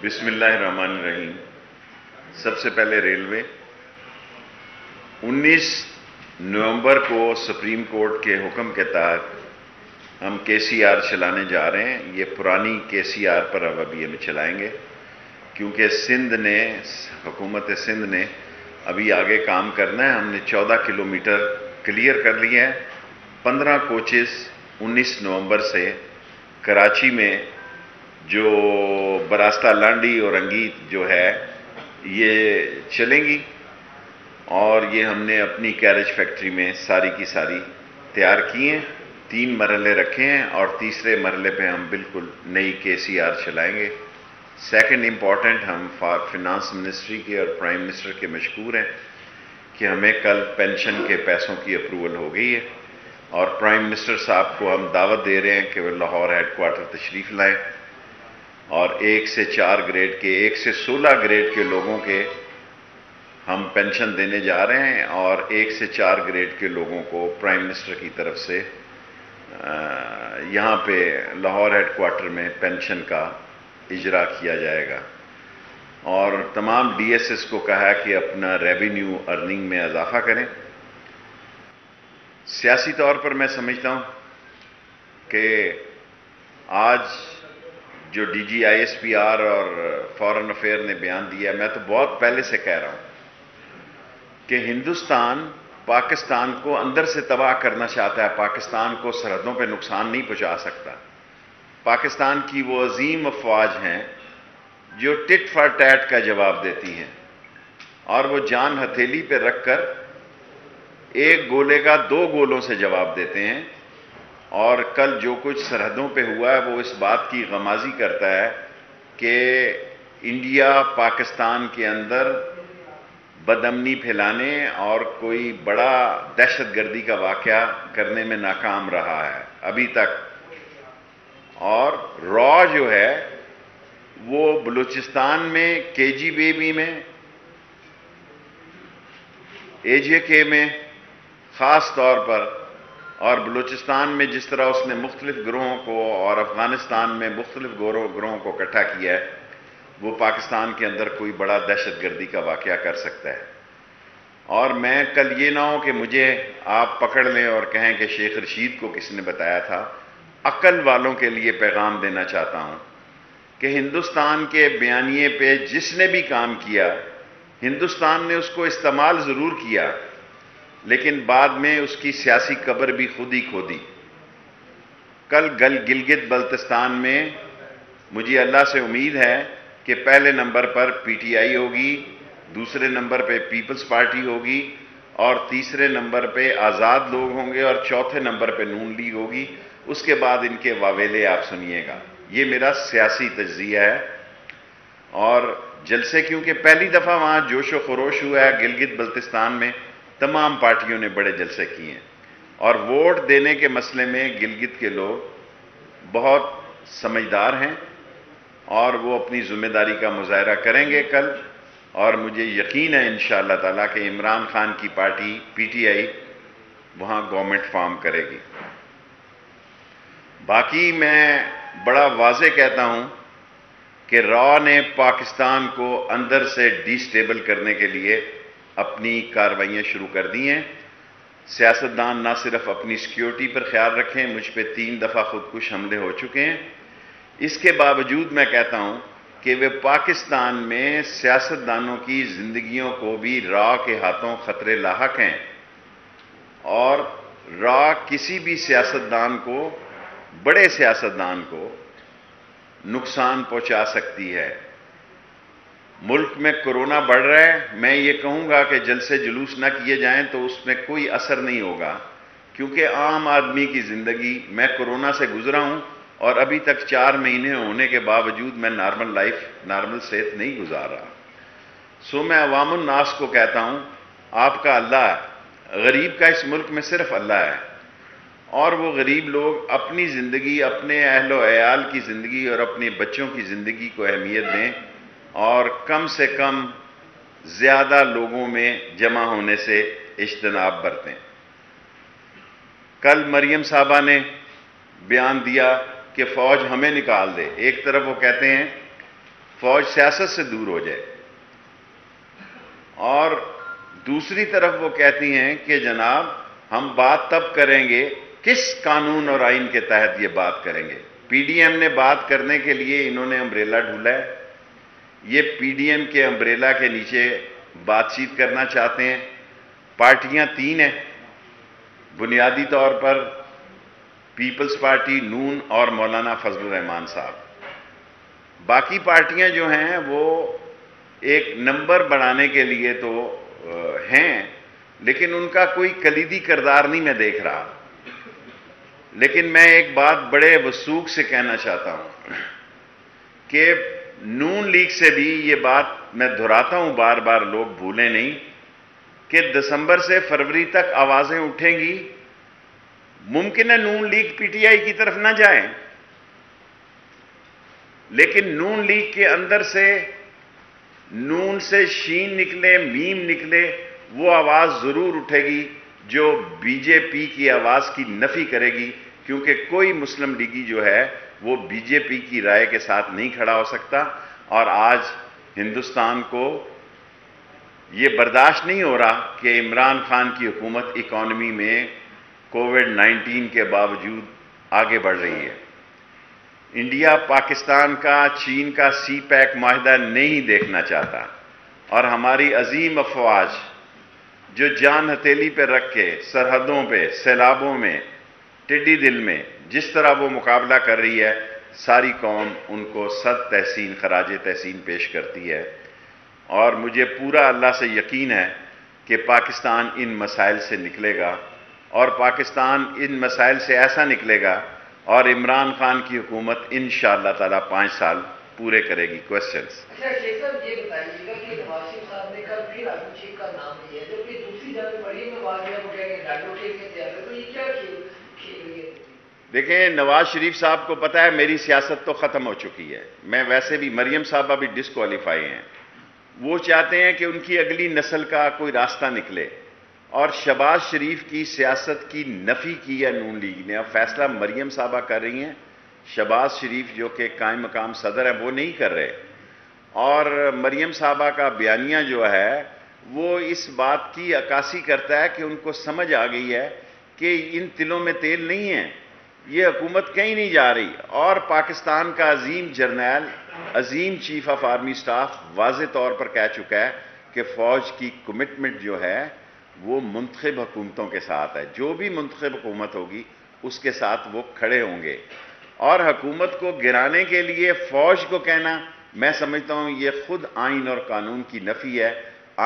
بسم اللہ الرحمن الرحیم۔ سب سے پہلے ریلوے 19 نومبر کو سپریم کورٹ کے حکم کے تحت ہم KCR چلانے جا رہے ہیں۔ یہ پرانی KCR پر اب ہم چلائیں گے کیونکہ حکومت سندھ نے ابھی آگے کام کرنا ہے۔ ہم نے 14 کلومیٹر کلیئر کر لیے ہیں۔ 15 کوچز 19 نومبر سے کراچی میں جو براستہ لانڈی اور انگیت جو ہے یہ چلیں گی، اور یہ ہم نے اپنی کیریج فیکٹری میں ساری کی ساری تیار کی ہیں۔ 3 مرحلے رکھے ہیں اور تیسرے مرحلے پہ ہم بالکل نئی KCR چلائیں گے۔ سیکنڈ امپورٹنٹ، ہم فنانس منسٹری کے اور پرائم منسٹر کے مشکور ہیں کہ ہمیں کل پینشن کے پیسوں کی اپروول ہو گئی ہے، اور پرائم منسٹر صاحب کو ہم دعوت دے رہے ہیں کہ وہ لاہور ہیڈ کوارٹر تشریف لائیں، اور 1 سے 4 گریڈ کے 1 سے 16 گریڈ کے لوگوں کے ہم پینشن دینے جا رہے ہیں، اور 1 سے 4 گریڈ کے لوگوں کو پرائم منسٹر کی طرف سے یہاں پہ لاہور ہیڈ کوارٹر میں پینشن کا اجرا کیا جائے گا۔ اور تمام DSS کو کہا کہ اپنا ریونیو ارننگ میں اضافہ کریں۔ سیاسی طور پر میں سمجھتا ہوں کہ آج جو DG ISPR اور فورن افیئر نے بیان دیا، میں تو بہت پہلے سے کہہ رہا ہوں کہ ہندوستان پاکستان کو اندر سے تباہ کرنا چاہتا ہے، پاکستان کو سرحدوں پہ نقصان نہیں پہنچا سکتا۔ پاکستان کی وہ عظیم افواج ہیں جو ٹٹ فار ٹیٹ کا جواب دیتی ہیں، اور وہ جان ہتھیلی پہ رکھ کر ایک گولے کا 2 گولوں سے جواب دیتے ہیں۔ اور کل جو کچھ سرحدوں پہ ہوا ہے وہ اس بات کی غمازی کرتا ہے کہ انڈیا پاکستان کے اندر بدامنی پھیلانے اور کوئی بڑا دہشت گردی کا واقعہ کرنے میں ناکام رہا ہے ابھی تک۔ اور را جو ہے وہ بلوچستان میں KGB میں AJK میں خاص طور پر، اور بلوچستان میں جس طرح اس نے مختلف گروہوں کو اور افغانستان میں مختلف گروہوں کو اکٹھا کیا ہے، وہ پاکستان کے اندر کوئی بڑا دہشت گردی کا واقعہ کر سکتا ہے۔ اور میں کل یہ نہ ہو کہ مجھے آپ پکڑ لیں اور کہیں کہ شیخ رشید کو کس نے بتایا تھا۔ عقل والوں کے لیے پیغام دینا چاہتا ہوں کہ ہندوستان کے بیانیے پہ جس نے بھی کام کیا، ہندوستان نے اس کو استعمال ضرور کیا، لیکن بعد میں اس کی سیاسی قبر بھی خود ہی کھودی۔ کل گلگت بلتستان میں مجھے اللہ سے امید ہے کہ پہلے نمبر پر PTI ہوگی، دوسرے نمبر پہ پیپلز پارٹی ہوگی، اور تیسرے نمبر پہ آزاد لوگ ہوں گے، اور چوتھے نمبر پہ نون لیگ ہوگی۔ اس کے بعد ان کے واویلے آپ سنیے گا۔ یہ میرا سیاسی تجزیہ ہے۔ اور جلسے کیونکہ پہلی دفعہ وہاں جوش و خروش ہوا ہے گلگت بلتستان میں، تمام پارٹیوں نے بڑے جلسے کیے ہیں، اور ووٹ دینے کے مسئلے میں گلگت کے لوگ بہت سمجھدار ہیں، اور وہ اپنی ذمہ داری کا مظاہرہ کریں گے کل۔ اور مجھے یقین ہے انشاءاللہ تعالیٰ کہ عمران خان کی پارٹی PTI وہاں گورنمنٹ فارم کرے گی۔ باقی میں بڑا واضح کہتا ہوں کہ را نے پاکستان کو اندر سے ڈی سٹیبل کرنے کے لیے اپنی کارروائیاں شروع کر دی ہیں۔ سیاستدان نہ صرف اپنی سیکیورٹی پر خیال رکھیں، مجھ پہ 3 دفعہ خودکش حملے ہو چکے ہیں، اس کے باوجود میں کہتا ہوں کہ وہ پاکستان میں سیاستدانوں کی زندگیوں کو بھی را کے ہاتھوں خطرے لاحق ہیں، اور را کسی بھی سیاستدان کو، بڑے سیاستدان کو نقصان پہنچا سکتی ہے۔ ملک میں کورونا بڑھ رہا ہے، میں یہ کہوں گا کہ جلسے جلوس نہ کیے جائیں تو اس میں کوئی اثر نہیں ہوگا، کیونکہ عام آدمی کی زندگی، میں کورونا سے گزرا ہوں اور ابھی تک 4 مہینے ہونے کے باوجود میں نارمل لائف، نارمل صحت نہیں گزار رہا۔ میں عوام الناس کو کہتا ہوں، آپ کا اللہ ہے، غریب کا اس ملک میں صرف اللہ ہے، اور وہ غریب لوگ اپنی زندگی، اپنے اہل و عیال کی زندگی اور اپنے بچوں کی زندگی کو اہمیت دیں، اور کم سے کم زیادہ لوگوں میں جمع ہونے سے اجتناب برتیں۔ کل مریم صاحبہ نے بیان دیا کہ فوج ہمیں نکال دے۔ ایک طرف وہ کہتے ہیں فوج سیاست سے دور ہو جائے، اور دوسری طرف وہ کہتی ہیں کہ جناب ہم بات تب کریں گے، کس قانون اور آئین کے تحت یہ بات کریں گے؟ پی ڈی ایم نے بات کرنے کے لیے انہوں نے امبریلا ڈھولا ہے، یہ پی ڈی ایم کے امبریلا کے نیچے بات چیت کرنا چاہتے ہیں۔ پارٹیاں تین ہیں بنیادی طور پر، پیپلز پارٹی، نون اور مولانا فضل الرحمان صاحب۔ باقی پارٹیاں جو ہیں وہ ایک نمبر بڑھانے کے لیے تو ہیں، لیکن ان کا کوئی کلیدی کردار نہیں میں دیکھ رہا۔ لیکن میں ایک بات بڑے وثوق سے کہنا چاہتا ہوں کہ نون لیگ سے بھی یہ بات میں دہراتا ہوں، بار بار لوگ بھولیں نہیں، کہ دسمبر سے فروری تک آوازیں اٹھیں گی، ممکن ہے نون لیگ پی ٹی آئی کی طرف نہ جائیں، لیکن نون لیگ کے اندر سے، نون سے شین نکلے، میم نکلے، وہ آواز ضرور اٹھے گی جو بی جے پی کی آواز کی نفی کرے گی، کیونکہ کوئی مسلم لیگی جو ہے وہ بی جے پی کی رائے کے ساتھ نہیں کھڑا ہو سکتا۔ اور آج ہندوستان کو یہ برداشت نہیں ہو رہا کہ عمران خان کی حکومت اکانومی میں کووڈ-19 کے باوجود آگے بڑھ رہی ہے۔ انڈیا پاکستان کا، چین کا سی پیک معاہدہ نہیں دیکھنا چاہتا، اور ہماری عظیم افواج جو جان ہتھیلی پہ رکھ کے سرحدوں پہ، سیلابوں میں، ٹڈی دل میں جس طرح وہ مقابلہ کر رہی ہے، ساری قوم ان کو صد تحسین، خراج تحسین پیش کرتی ہے۔ اور مجھے پورا اللہ سے یقین ہے کہ پاکستان ان مسائل سے نکلے گا، اور پاکستان ان مسائل سے ایسا نکلے گا، اور عمران خان کی حکومت انشاءاللہ تعالیٰ 5 سال پورے کرے گی۔ کوسچنز؟ اچھا شیخ صاحب یہ بتائیے گا کہ نواز شریف صاحب نے کل پھر راجو شیخ کا نام لیا ہے، جبکہ دوسری جانب مریم نواز جو ہے وہ کہہ کہ راجو شیخ کے تیار ہے، تو یہ کیا کھیل رہی ہے؟ دیکھیں، نواز شریف صاحب کو پتہ ہے میری سیاست تو ختم ہو چکی ہے، میں ویسے بھی، مریم صاحبہ بھی ڈسکوالیفائی ہیں، وہ چاہتے ہیں کہ ان کی اگلی نسل کا کوئی راستہ نکلے، اور شہباز شریف کی سیاست کی نفی کی ہے نون لیگ نے۔ اب فیصلہ مریم صاحبہ کر رہی ہیں، شہباز شریف جو کہ قائم مقام صدر ہے وہ نہیں کر رہے۔ اور مریم صاحبہ کا بیانیہ جو ہے وہ اس بات کی عکاسی کرتا ہے کہ ان کو سمجھ آ گئی ہے کہ ان تلوں میں تیل نہیں ہے، یہ حکومت کہیں نہیں جا رہی۔ اور پاکستان کا عظیم جرنیل، عظیم چیف آف آرمی سٹاف واضح طور پر کہہ چکا ہے کہ فوج کی کمٹمنٹ جو ہے وہ منتخب حکومتوں کے ساتھ ہے، جو بھی منتخب حکومت ہوگی اس کے ساتھ وہ کھڑے ہوں گے۔ اور حکومت کو گرانے کے لیے فوج کو کہنا، میں سمجھتا ہوں یہ خود آئین اور قانون کی نفی ہے۔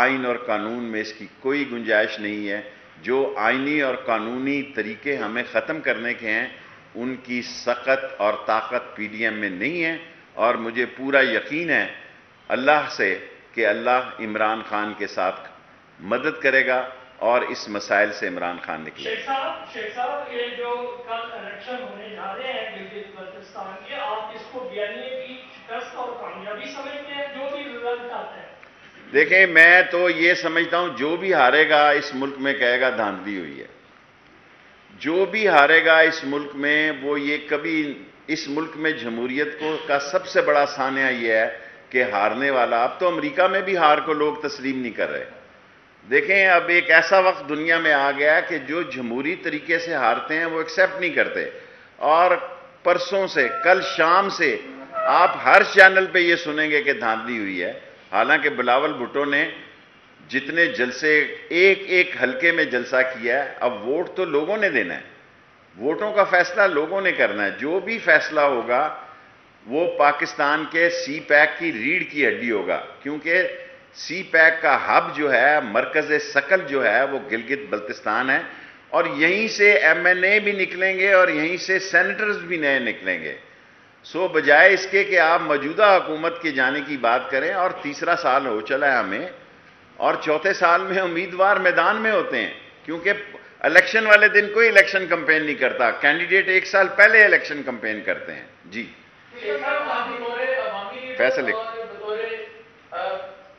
آئین اور قانون میں اس کی کوئی گنجائش نہیں ہے۔ جو آئینی اور قانونی طریقے ہمیں ختم کرنے کے ہیں ان کی سخت اور طاقت پی ڈی ایم میں نہیں ہے، اور مجھے پورا یقین ہے اللہ سے کہ اللہ عمران خان کے ساتھ مدد کرے گا اور اس مسائل سے عمران خان نکلے گا۔ شیخ صاحب یہ جو کل الیکشن ہونے جا رہے ہیں گلگت بلتستان کے، آپ اس کو بیانیے کی شکست اور کامیابی سمجھتے ہیں جو بھی رزلٹ آتا ہے؟ دیکھیں، میں تو یہ سمجھتا ہوں جو بھی ہارے گا اس ملک میں کہے گا دھاندلی ہوئی ہے۔ جو بھی ہارے گا اس ملک میں، وہ یہ کبھی، اس ملک میں جمہوریت کا سب سے بڑا سانحہ یہ ہے کہ ہارنے والا، اب تو امریکہ میں بھی ہار کو لوگ تسلیم نہیں کر رہے۔ دیکھیں، اب ایک ایسا وقت دنیا میں آ گیا کہ جو جمہوری طریقے سے ہارتے ہیں وہ ایکسیپٹ نہیں کرتے، اور پرسوں سے، کل شام سے آپ ہر چینل پہ یہ سنیں گے کہ دھاندلی ہوئی ہے۔ حالانکہ بلاول بھٹو نے جتنے جلسے، ایک ایک حلقے میں جلسہ کیا ہے، اب ووٹ تو لوگوں نے دینا ہے، ووٹوں کا فیصلہ لوگوں نے کرنا ہے۔ جو بھی فیصلہ ہوگا وہ پاکستان کے سی پیک کی ریڑھ کی ہڈی ہوگا، کیونکہ سی پیک کا ہب جو ہے، مرکز ثقل جو ہے وہ گلگت بلتستان ہے، اور یہیں سے ایم این اے بھی نکلیں گے اور یہیں سے سینیٹرز بھی نئے نکلیں گے۔ سو بجائے اس کے کہ آپ موجودہ حکومت کے جانے کی بات کریں، اور تیسرا سال ہو چلا ہے ہمیں، اور چوتھے سال میں امیدوار میدان میں ہوتے ہیں، کیونکہ الیکشن والے دن کوئی الیکشن کمپین نہیں کرتا، کینڈیڈیٹ ایک سال پہلے الیکشن کمپین کرتے ہیں۔ جی فیصل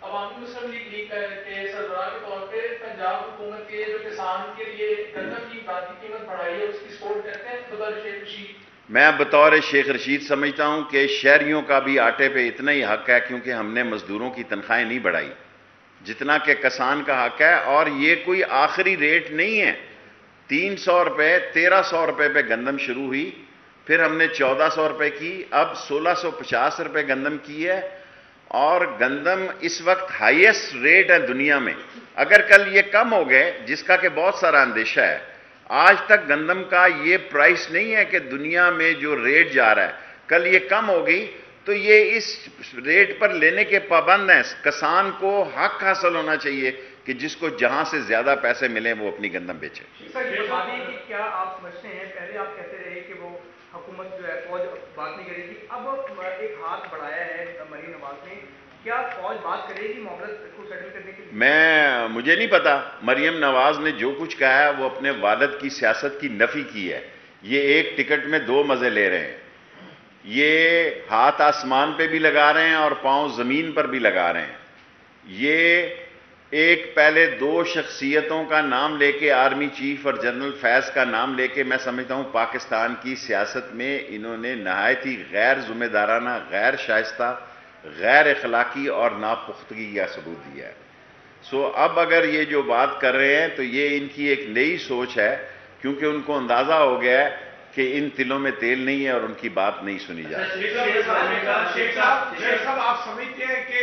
عوامی مسلم لیگ کے سربراہ کے طور پہ پنجاب حکومت کے جو کسان کے لیے گندم کی بات کی قیمت بڑھائی ہے اس کی سپورٹ کرتے ہیں بطور شیخ رشید؟ میں بطور شیخ رشید سمجھتا ہوں کہ شہریوں کا بھی آٹے پہ اتنا ہی حق ہے، کیونکہ ہم نے مزدوروں کی تنخواہیں نہیں بڑھائی جتنا کہ کسان کا حق ہے، اور یہ کوئی آخری ریٹ نہیں ہے۔ 300 روپے 1300 روپے پہ گندم شروع ہوئی، پھر ہم نے 1400 روپے کی، اب 1650 روپے گندم کی ہے، اور گندم اس وقت ہائیسٹ ریٹ ہے دنیا میں۔ اگر کل یہ کم ہو گئے، جس کا کہ بہت سارا اندیشہ ہے، آج تک گندم کا یہ پرائس نہیں ہے کہ دنیا میں جو ریٹ جا رہا ہے، کل یہ کم ہوگی تو یہ اس ریٹ پر لینے کے پابند ہیں۔ کسان کو حق حاصل ہونا چاہیے کہ جس کو جہاں سے زیادہ پیسے ملیں وہ اپنی گندم بیچے۔ کیا آپ سمجھتے ہیں، پہلے آپ کہتے رہے کہ وہ حکومت جو ہے فوج بات نہیں کرے گی، اب ایک ہاتھ بڑھایا ہے مریم نواز نے، کیا فوج بات کرے گی معاملہ کو سیٹل کرنے کے لیے؟ مجھے نہیں پتا، مریم نواز نے جو کچھ کہا ہے وہ اپنے والد کی سیاست کی نفی کی ہے۔ یہ ایک ٹکٹ میں دو مزے لے رہے ہیں، یہ ہاتھ آسمان پہ بھی لگا رہے ہیں اور پاؤں زمین پر بھی لگا رہے ہیں۔ یہ ایک پہلے دو شخصیتوں کا نام لے کے، آرمی چیف اور جنرل فیض کا نام لے کے، میں سمجھتا ہوں پاکستان کی سیاست میں انہوں نے نہایت ہی غیر ذمہ دارانہ، غیر شائستہ، غیر اخلاقی اور ناپختگی کا ثبوت دیا ہے۔ اب اگر یہ جو بات کر رہے ہیں تو یہ ان کی ایک نئی سوچ ہے، کیونکہ ان کو اندازہ ہو گیا ہے کہ ان تلوں میں تیل نہیں ہے اور ان کی بات نہیں سنی جاتی۔ شیخ صاحب، آپ سمجھتے ہیں کہ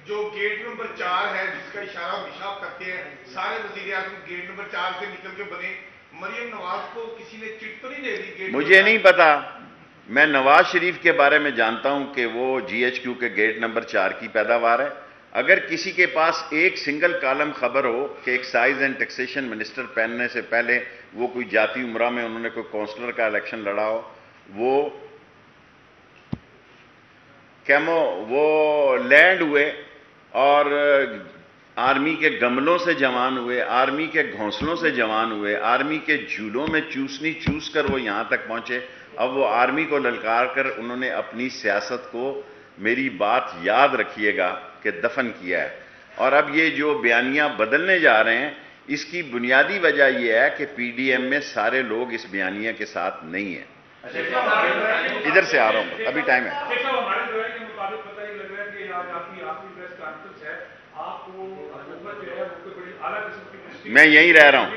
جو گیٹ نمبر 4 ہے، جس کا اشارہ ہمیشہ آپ کرتے ہیں، سارے وزیر اعظم گیٹ نمبر 4 سے نکل کے بنے، مریم نواز کو کسی نے چٹ تو نہیں دے دی؟ مجھے نہیں پتا، میں نواز شریف کے بارے میں جانتا ہوں کہ وہ جی ایچ کیو کے گیٹ نمبر 4 کی پیداوار ہے۔ اگر کسی کے پاس ایک سنگل کالم خبر ہو کہ ایکسائز اینڈ ٹیکسیشن منسٹر پہننے سے پہلے وہ کوئی جاتی عمرہ میں انہوں نے کوئی کونسلر کا الیکشن لڑا ہو، وہ لینڈ ہوئے اور آرمی کے گملوں سے جوان ہوئے، آرمی کے گھونسلوں سے جوان ہوئے، آرمی کے جھولوں میں چوسنی چوس کر وہ یہاں تک پہنچے، اب وہ آرمی کو للکار کر انہوں نے اپنی سیاست کو، میری بات یاد رکھیے گا، کہ دفن کیا ہے۔ اور اب یہ جو بیانیاں بدلنے جا رہے ہیں، اس کی بنیادی وجہ یہ ہے کہ پی ڈی ایم میں سارے لوگ اس بیانیہ کے ساتھ نہیں ہیں۔ ادھر سے آ رہا ہوں، ابھی ٹائم ہے۔ میں یہیں رہ رہا ہوں،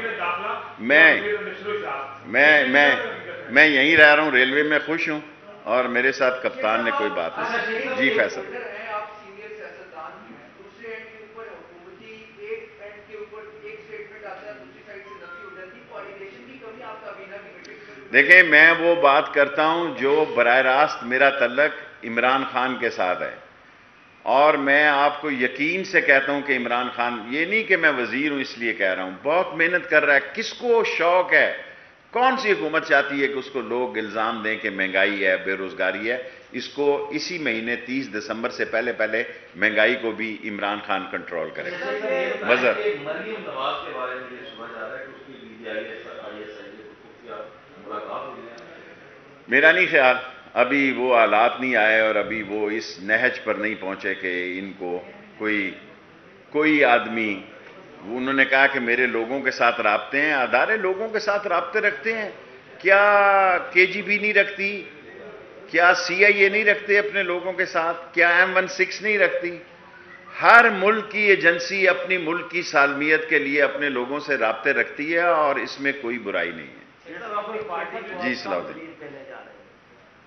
میں یہیں رہ رہا ہوں، ریلوے میں خوش ہوں، اور میرے ساتھ کپتان نے کوئی بات نہیں۔ جی فیصل، آپ سینئر سیاستدان ہیں، دوسرے اینڈ کے اوپر حکومتی، ایک اینڈ کے اوپر ایک اسٹیٹمنٹ آتا ہے، دوسری سائڈ سے نفی ہو جاتی ہے، کوآرڈینیشن کی کمی آپ کابینہ کی میٹنگ؟ دیکھیں، میں وہ بات کرتا ہوں جو براہ راست میرا تعلق عمران خان کے ساتھ ہے، اور میں آپ کو یقین سے کہتا ہوں کہ عمران خان، یہ نہیں کہ میں وزیر ہوں اس لیے کہہ رہا ہوں، بہت محنت کر رہا ہے۔ کس کو شوق ہے، کون سی حکومت چاہتی ہے کہ اس کو لوگ الزام دیں کہ مہنگائی ہے، بے روزگاری ہے؟ اس کو اسی مہینے 30 دسمبر سے پہلے مہنگائی کو بھی عمران خان کنٹرول کرے۔ مظہر، مریم نواز کے بارے میں یہ سنا جا رہا ہے کہ اس کی BJP ملاقات ہوئی ہے؟ میرا نہیں خیال، ابھی وہ حالات نہیں آئے اور ابھی وہ اس نہج پر نہیں پہنچے کہ ان کو کوئی آدمی، انہوں نے کہا کہ میرے لوگوں کے ساتھ رابطے ہیں، ادارے لوگوں کے ساتھ رابطے رکھتے ہیں، کیا KGB نہیں رکھتی؟ کیا CIA نہیں رکھتے اپنے لوگوں کے ساتھ؟ کیا M16 نہیں رکھتی؟ ہر ملک کی ایجنسی اپنی ملک کی سالمیت کے لیے اپنے لوگوں سے رابطے رکھتی ہے، اور اس میں کوئی برائی نہیں ہے۔ جی صلاح الدین،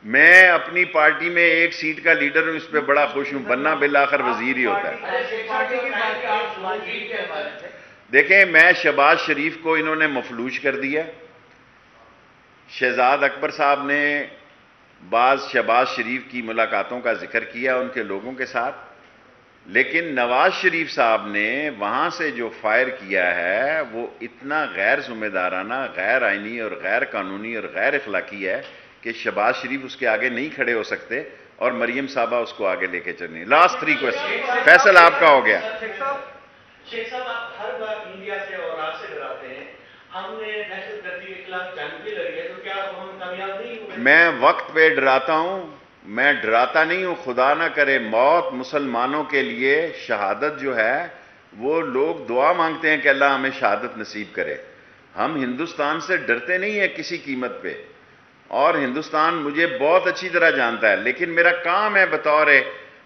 میں اپنی پارٹی میں ایک سیٹ کا لیڈر ہوں، اس پہ بڑا خوش ہوں، بننا بالآخر وزیر ہی ہوتا ہے۔ دیکھیں، میں شہباز شریف کو انہوں نے مفلوج کر دیا۔ شہزاد اکبر صاحب نے بعض شہباز شریف کی ملاقاتوں کا ذکر کیا ان کے لوگوں کے ساتھ، لیکن نواز شریف صاحب نے وہاں سے جو فائر کیا ہے وہ اتنا غیر ذمہ دارانہ، غیر آئینی اور غیر قانونی اور غیر اخلاقی ہے کہ شہباز شریف اس کے آگے نہیں کھڑے ہو سکتے، اور مریم صاحبہ اس کو آگے لے کے چلنی۔ لاسٹ 3 کوئسچن، فیصل آپ کا ہو گیا۔ شیخ صاحب، آپ ہر بار انڈیا سے اور آپ سے ڈراتے ہیں، ہم نے دہشت گردی کے خلاف جنگ بھی لڑی ہے، تو کیا ہم کامیاب نہیں ہوئے؟ میں وقت پہ ڈراتا ہوں، میں ڈراتا نہیں ہوں۔ خدا نہ کرے موت مسلمانوں کے لیے شہادت جو ہے، وہ لوگ دعا مانگتے ہیں کہ اللہ ہمیں شہادت نصیب کرے۔ ہم ہندوستان سے ڈرتے نہیں ہیں کسی قیمت پہ، اور ہندوستان مجھے بہت اچھی طرح جانتا ہے، لیکن میرا کام ہے بطور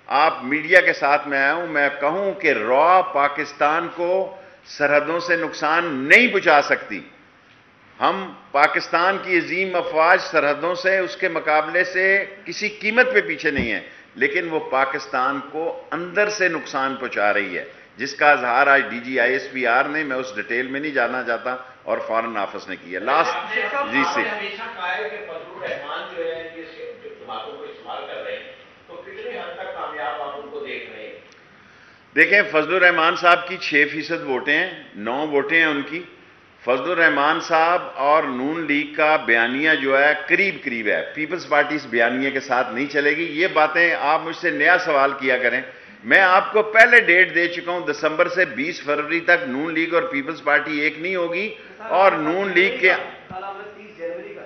آپ میڈیا کے ساتھ میں آیا ہوں، میں کہوں کہ را پاکستان کو سرحدوں سے نقصان نہیں پہنچا سکتی۔ ہم پاکستان کی عظیم افواج سرحدوں سے اس کے مقابلے سے کسی قیمت پہ پیچھے نہیں ہے، لیکن وہ پاکستان کو اندر سے نقصان پہنچا رہی ہے، جس کا اظہار آج ڈی جی ISPR نے، میں اس ڈیٹیل میں نہیں جانا چاہتا، اور فارن آفس نے کیا لاسٹ جی سے۔ ہمیشہ کہا ہے کہ فضل الرحمان جو ہے یہ باتوں کو استعمال کر رہے ہیں، تو کتنی حد تک کامیاب آپ ان کو دیکھ رہے ہیں؟ دیکھیں، فضل الرحمان صاحب کی 6% ووٹیں ہیں، 9 ووٹیں ہیں ان کی۔ فضل الرحمان صاحب اور نون لیگ کا بیانیہ جو ہے قریب ہے، پیپلز پارٹی اس بیانیے کے ساتھ نہیں چلے گی۔ یہ باتیں آپ مجھ سے نیا سوال کیا کریں، میں آپ کو پہلے ڈیٹ دے چکا ہوں، دسمبر سے 20 فروری تک نون لیگ اور پیپلز پارٹی ایک نہیں ہوگی، اور نون لیگ کے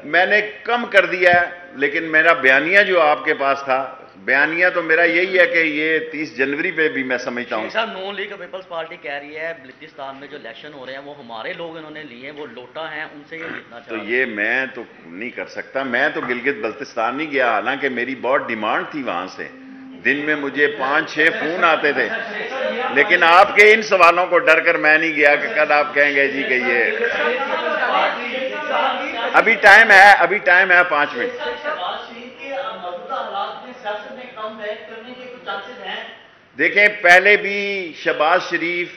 میں نے کم کر دیا ہے، لیکن میرا بیانیہ جو آپ کے پاس تھا، بیانیہ تو میرا یہی ہے کہ یہ 30 جنوری پہ بھی میں سمجھتا ہوں۔ صاحب نون لیگ اور پیپلز پارٹی کہہ رہی ہے بلوچستان میں جو الیکشن ہو رہے ہیں وہ ہمارے لوگ انہوں نے لیے ہیں، وہ لوٹا ہیں، ان سے یہ جتنا تو یہ میں تو نہیں کر سکتا، میں تو گلگت بلتستان نہیں گیا، حالانکہ میری بہت ڈیمانڈ تھی وہاں سے، دن میں مجھے 5-6 فون آتے تھے، لیکن آپ کے ان سوالوں کو ڈر کر میں نہیں گیا کہ کل آپ کہیں گے جی کہ یہ ابھی ٹائم ہے 5 منٹ۔ دیکھیں، پہلے بھی شہباز شریف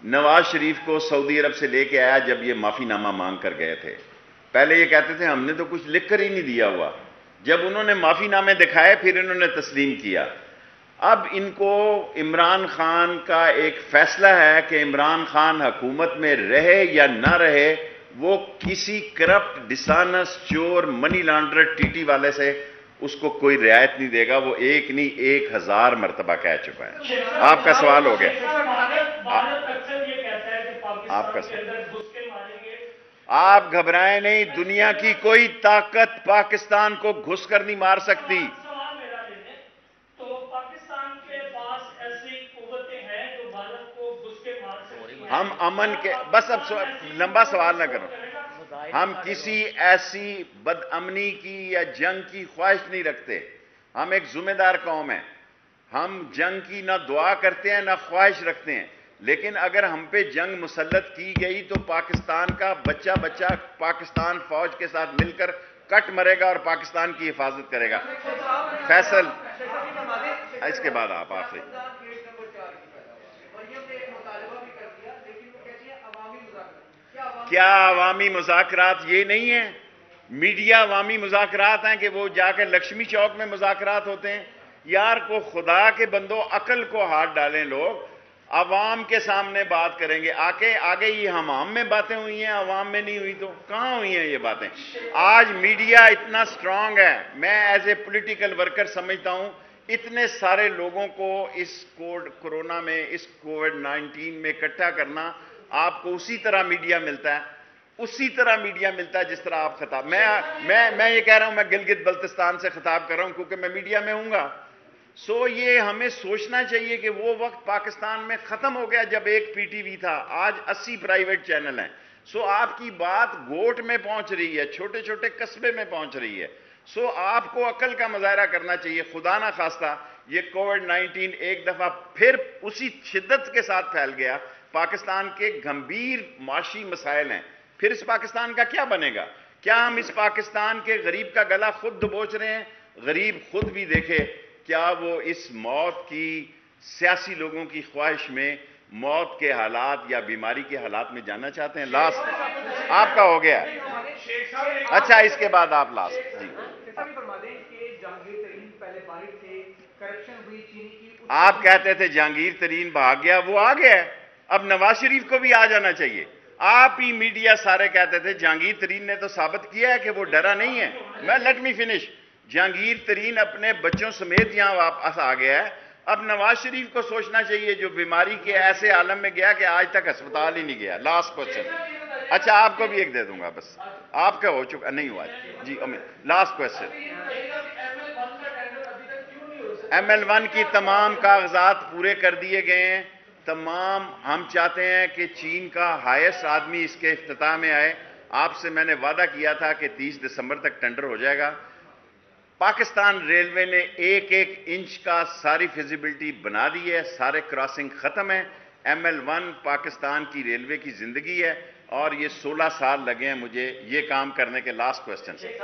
نواز شریف کو سعودی عرب سے لے کے آیا جب یہ معافی نامہ مانگ کر گئے تھے، پہلے یہ کہتے تھے ہم نے تو کچھ لکھ کر ہی نہیں دیا ہوا، جب انہوں نے معافی نامے دکھائے پھر انہوں نے تسلیم کیا۔ اب ان کو عمران خان کا ایک فیصلہ ہے کہ عمران خان حکومت میں رہے یا نہ رہے، وہ کسی کرپٹ ڈسانس چور منی لانڈر ٹی ٹی والے سے اس کو کوئی رعایت نہیں دے گا، وہ ایک نہیں 1000 مرتبہ کہہ چکا ہے۔ آپ کا سوال ہو گیا، آپ کا سوال، آپ گھبرائیں نہیں، دنیا کی کوئی طاقت پاکستان کو گھس کر نہیں مار سکتی۔ ہم امن کے بس اب لمبا سوال نہ کرو، ہم کسی ایسی بد امنی کی یا جنگ کی خواہش نہیں رکھتے، ہم ایک ذمہ دار قوم ہیں، ہم جنگ کی نہ دعا کرتے ہیں نہ خواہش رکھتے ہیں، لیکن اگر ہم پہ جنگ مسلط کی گئی تو پاکستان کا بچہ پاکستان فوج کے ساتھ مل کر کٹ مرے گا اور پاکستان کی حفاظت کرے گا۔ فیصل اس کے بعد آپ سے کیا عوامی مذاکرات یہ نہیں ہیں؟ میڈیا عوامی مذاکرات ہیں کہ وہ جا کے لکشمی چوک میں مذاکرات ہوتے ہیں؟ یار کو خدا کے بندو عقل کو ہاتھ ڈالیں، لوگ عوام کے سامنے بات کریں گے، آگے یہ حمام میں باتیں ہوئی ہیں، عوام میں نہیں ہوئی تو کہاں ہوئی ہیں یہ باتیں؟ آج میڈیا اتنا سٹرونگ ہے، میں ایز اے پولیٹیکل ورکر سمجھتا ہوں اتنے سارے لوگوں کو اس کورونا میں، اس کووڈ-19 میں اکٹھا کرنا آپ کو اسی طرح میڈیا ملتا ہے جس طرح آپ خطاب، میں یہ کہہ رہا ہوں، میں گلگت بلتستان سے خطاب کر رہا ہوں کیونکہ میں میڈیا میں ہوں گا۔ یہ ہمیں سوچنا چاہیے کہ وہ وقت پاکستان میں ختم ہو گیا جب ایک PTV تھا، آج 80 پرائیویٹ چینل ہیں۔ آپ کی بات گوٹ میں پہنچ رہی ہے، چھوٹے چھوٹے قصبے میں پہنچ رہی ہے۔ آپ کو عقل کا مظاہرہ کرنا چاہیے۔ خدا نہ خواستہ یہ کووڈ-19 ایک دفعہ پھر اسی شدت کے ساتھ پھیل گیا، پاکستان کے گھمبیر معاشی مسائل ہیں، پھر اس پاکستان کا کیا بنے گا؟ کیا ہم اس پاکستان کے غریب کا گلا خود دبوچ رہے ہیں؟ غریب خود بھی دیکھے، کیا وہ اس موت کی سیاسی لوگوں کی خواہش میں موت کے حالات یا بیماری کے حالات میں جانا چاہتے ہیں؟ لاسٹ آپ کا ہو گیا، اچھا اس کے بعد آپ لاسٹ جی آپ کہتے تھے جہانگیر ترین بھاگ گیا، وہ آ گیا ہے، اب نواز شریف کو بھی آ جانا چاہیے۔ آپ ہی میڈیا سارے کہتے تھے جہانگیر ترین نے تو ثابت کیا ہے کہ وہ ڈرا نہیں ہے۔ میں لیٹ می فنش، جہانگیر ترین اپنے بچوں سمیت یہاں واپس آ گیا ہے، اب نواز شریف کو سوچنا چاہیے جو بیماری کے ایسے عالم میں گیا کہ آج تک ہسپتال ہی نہیں گیا۔ لاسٹ کوسچن، اچھا آپ کو بھی ایک دے دوں گا، بس آپ کا ہو چکا نہیں ہوا جی لاسٹ کوسچن۔ ML1 کی تمام کاغذات پورے کر دیے گئے ہیں، تمام ہم چاہتے ہیں کہ چین کا ہائیسٹ آدمی اس کے افتتاح میں آئے، آپ سے میں نے وعدہ کیا تھا کہ 30 دسمبر تک ٹینڈر ہو جائے گا. پاکستان ریلوے نے ایک ایک انچ کا ساری فیزیبلٹی بنا دی ہے, سارے کراسنگ ختم ہیں. ML1 پاکستان کی ریلوے کی زندگی ہے اور یہ 16 سال لگے ہیں مجھے یہ کام کرنے کے. لاسٹ کوسچن سے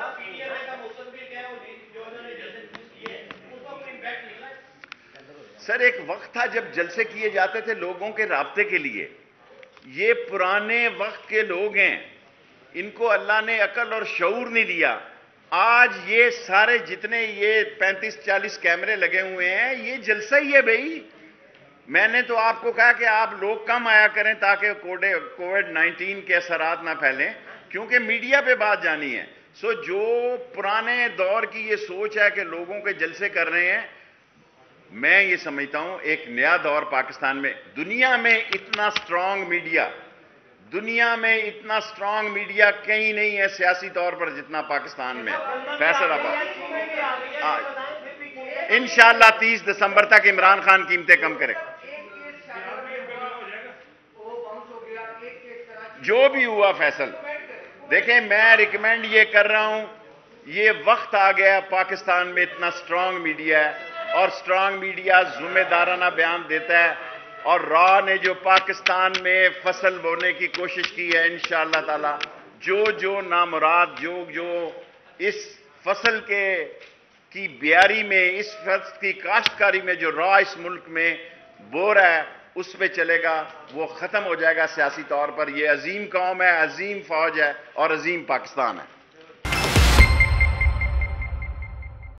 سر, ایک وقت تھا جب جلسے کیے جاتے تھے لوگوں کے رابطے کے لیے. یہ پرانے وقت کے لوگ ہیں, ان کو اللہ نے عقل اور شعور نہیں دیا. آج یہ سارے جتنے یہ 35-40 کیمرے لگے ہوئے ہیں, یہ جلسہ ہی ہے بھائی. میں نے تو آپ کو کہا کہ آپ لوگ کم آیا کریں تاکہ کووڈ-19 کے اثرات نہ پھیلیں, کیونکہ میڈیا پہ بات جانی ہے. جو پرانے دور کی یہ سوچ ہے کہ لوگوں کے جلسے کر رہے ہیں, میں یہ سمجھتا ہوں ایک نیا دور پاکستان میں. دنیا میں اتنا سٹرونگ میڈیا کہیں نہیں ہے سیاسی طور پر جتنا پاکستان میں. فیصل آباد انشاءاللہ 30 دسمبر تک عمران خان قیمتیں کم کرے گا. جو بھی ہوا فیصل, دیکھیں میں ریکمینڈ یہ کر رہا ہوں, یہ وقت آ گیا پاکستان میں اتنا سٹرونگ میڈیا ہے اور سٹرونگ میڈیا ذمہ دارانہ بیان دیتا ہے. اور را نے جو پاکستان میں فصل بونے کی کوشش کی ہے, انشاءاللہ تعالی جو نامراد جو اس فصل کی بیاری میں, اس فصل کی کاشتکاری میں جو را اس ملک میں بو رہا ہے اس پہ چلے گا, وہ ختم ہو جائے گا سیاسی طور پر. یہ عظیم قوم ہے, عظیم فوج ہے اور عظیم پاکستان ہے.